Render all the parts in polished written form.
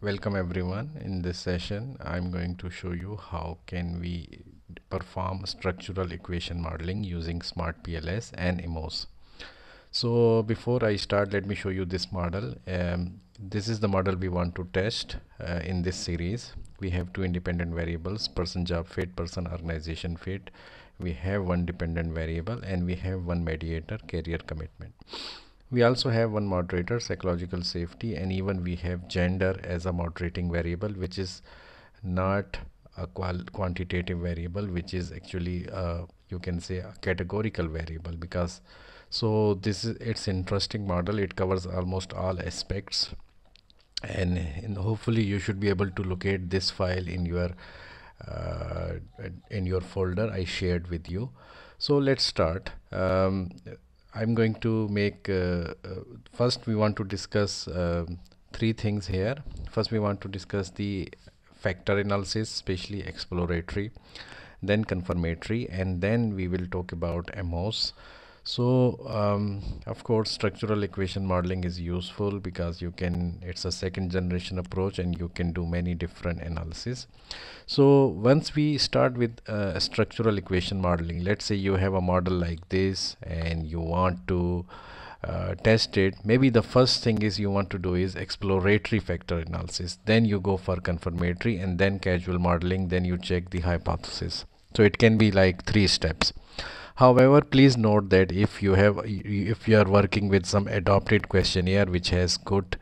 Welcome everyone. In this session, I'm going to show you how can we perform structural equation modeling using SmartPLS and EMOS. So before I start, let me show you this model. This is the model we want to test in this series. We have two independent variables, person job fit, person organization fit. We have one dependent variable and we have one mediator, career commitment. We also have one moderator, psychological safety, and even we have gender as a moderating variable, which is not a quantitative variable, which is actually you can say a categorical variable. Because so this is it's interesting model. It covers almost all aspects, and hopefully you should be able to locate this file uh, in your folder I shared with you. So let's start. I'm going to make first we want to discuss three things here. First we want to discuss the factor analysis, especially exploratory, then confirmatory, and then we will talk about MOS. So of course structural equation modeling is useful because it's a second generation approach and you can do many different analysis. So once we start with structural equation modeling, let's say you have a model like this and you want to test it. Maybe the first thing is you want to do is exploratory factor analysis, then you go for confirmatory, and then causal modeling, then you check the hypothesis. So it can be like three steps. However, please note that if you are working with some adopted questionnaire which has good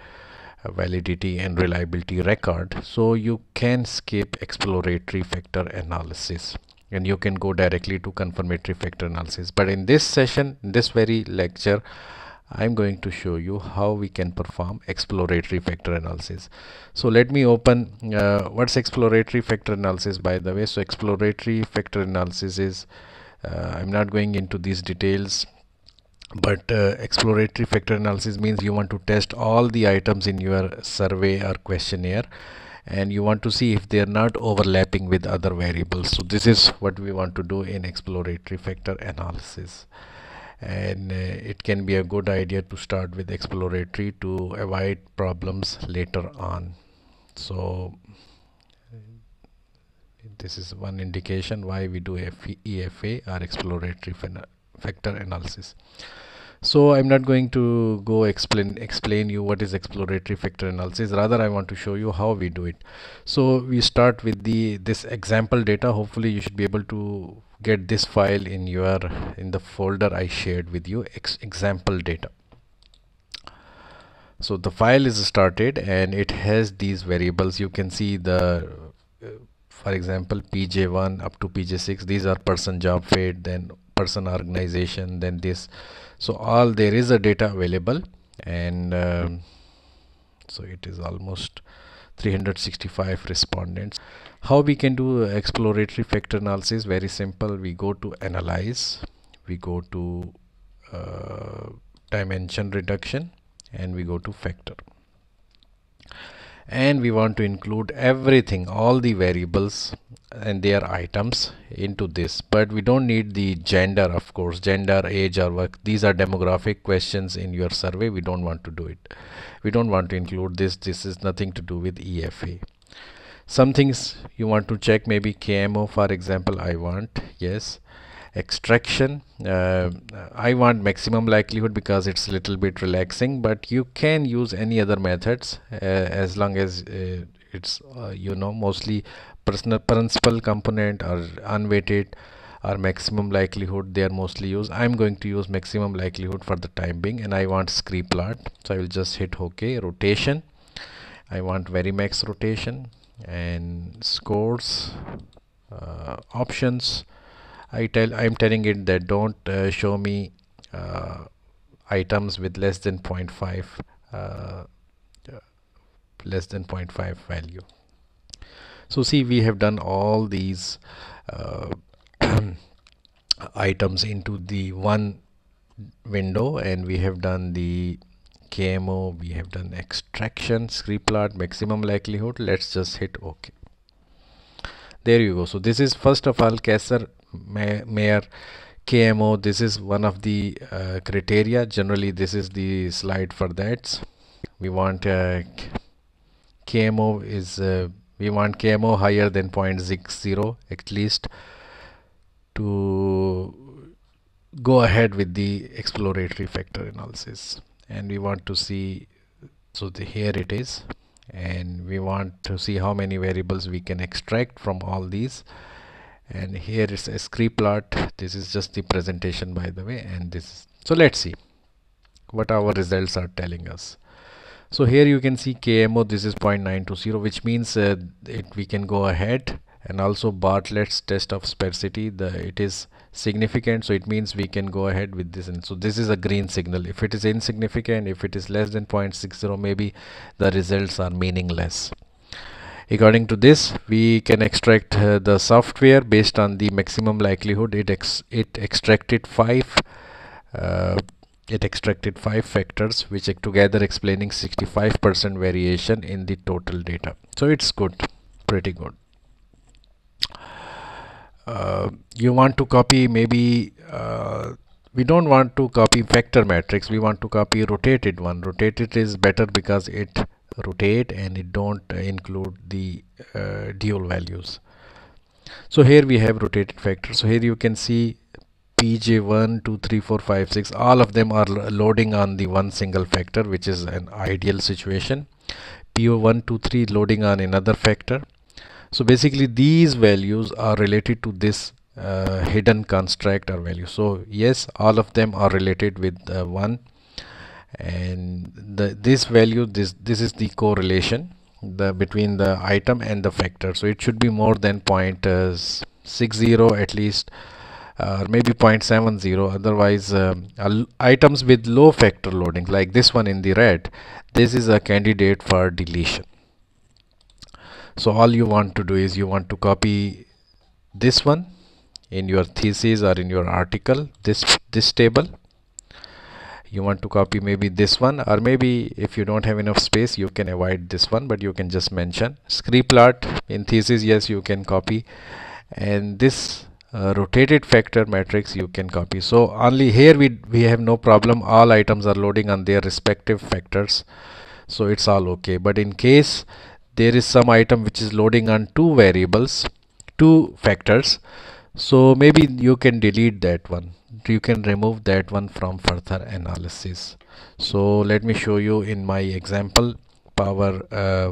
validity and reliability record, so you can skip exploratory factor analysis and you can go directly to confirmatory factor analysis. But in this session, in this very lecture, I'm going to show you how we can perform exploratory factor analysis. So let me open what's exploratory factor analysis, by the way. So exploratory factor analysis is I'm not going into these details, but exploratory factor analysis means you want to test all the items in your survey or questionnaire and you want to see if they are not overlapping with other variables. So this is what we want to do in exploratory factor analysis, and it can be a good idea to start with exploratory to avoid problems later on. So this is one indication why we do EFA or exploratory factor analysis. So I'm not going to go explain you what is exploratory factor analysis. Rather, I want to show you how we do it. So we start with this example data. Hopefully you should be able to get this file in the folder I shared with you, example data. So the file is started and it has these variables. You can see for example, pj1 up to pj6. These are person job fit, then person organization, then this. So all there is a data available, and so it is almost 365 respondents. How we can do exploratory factor analysis? Very simple. We go to analyze, we go to dimension reduction, and we go to factor, and we want to include everything, all the variables and their items into this. But we don't need the gender, of course, gender, age or work. These are demographic questions in your survey. We don't want to do it. We don't want to include this. This is nothing to do with EFA. Some things you want to check, maybe KMO, for example. I want, yes. Extraction, I want maximum likelihood because it's a little bit relaxing, but you can use any other methods as long as it's mostly principal component or unweighted or maximum likelihood. They are mostly used. I'm going to use maximum likelihood for the time being, and I want scree plot, so I will just hit OK. Rotation, I want Varimax rotation, and scores, options. I'm telling it that don't show me items with less than 0.5 value. So see, we have done all these items into the one window, and we have done the KMO, we have done extraction, scree plot, maximum likelihood. Let's just hit OK. There you go. So this is first of all Kaiser Meyer KMO. This is one of the criteria. Generally this is the slide for that. We want KMO is we want KMO higher than 0.60 at least to go ahead with the exploratory factor analysis. And we want to see, so here it is, and we want to see how many variables we can extract from all these. And here is a scree plot. This is just the presentation, by the way, and this. So let's see what our results are telling us. So here you can see KMO, this is 0.920, which means we can go ahead. And also Bartlett's test of sparsity, it is significant, so it means we can go ahead with this. And so this is a green signal. If it is insignificant, if it is less than 0.60, maybe the results are meaningless. According to this, we can extract the software based on the maximum likelihood. It extracted five factors, which are together explaining 65% variation in the total data. So it's good, pretty good. You want to copy, maybe we don't want to copy factor matrix, we want to copy rotated one. Rotated is better because it rotate and it don't include the dual values. So here we have rotated factors. So here you can see PJ1, 2, 3, 4, 5, 6, all of them are loading on the one single factor, which is an ideal situation. PO1, 2, 3 loading on another factor. So basically these values are related to this hidden construct or value. So yes, all of them are related with 1, and this value, this is the correlation between the item and the factor. So it should be more than 0.60 at least, maybe 0.70. Otherwise items with low factor loading, like this one in the red, this is a candidate for deletion. So all you want to do is you want to copy this one in your thesis or in your article, this table. You want to copy maybe this one, or maybe if you don't have enough space you can avoid this one, but you can just mention scree plot in thesis. Yes, you can copy, and this rotated factor matrix you can copy. So only here we have no problem, all items are loading on their respective factors, so it's all okay. But in case there is some item which is loading on two variables, two factors, so maybe you can delete that one, you can remove that one from further analysis. So let me show you in my example power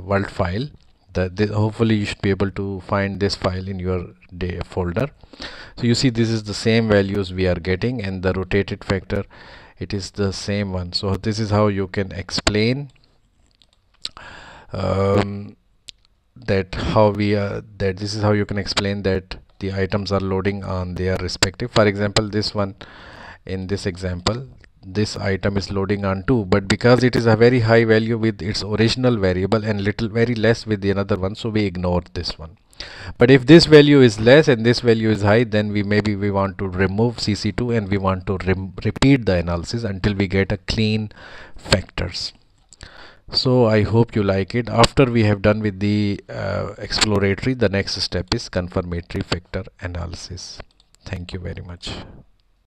world file. Hopefully you should be able to find this file in your folder. So you see this is the same values we are getting, and the rotated factor, it is the same one. So this is how you can explain this is how you can explain that the items are loading on their respective. For example, this one, in this example, this item is loading on 2, but because it is a very high value with its original variable and very less with the another one, so we ignore this one. But if this value is less and this value is high, then we want to remove CC2 and we want to repeat the analysis until we get a clean factors. So I hope you like it. After we have done with the exploratory, the next step is confirmatory factor analysis. Thank you very much.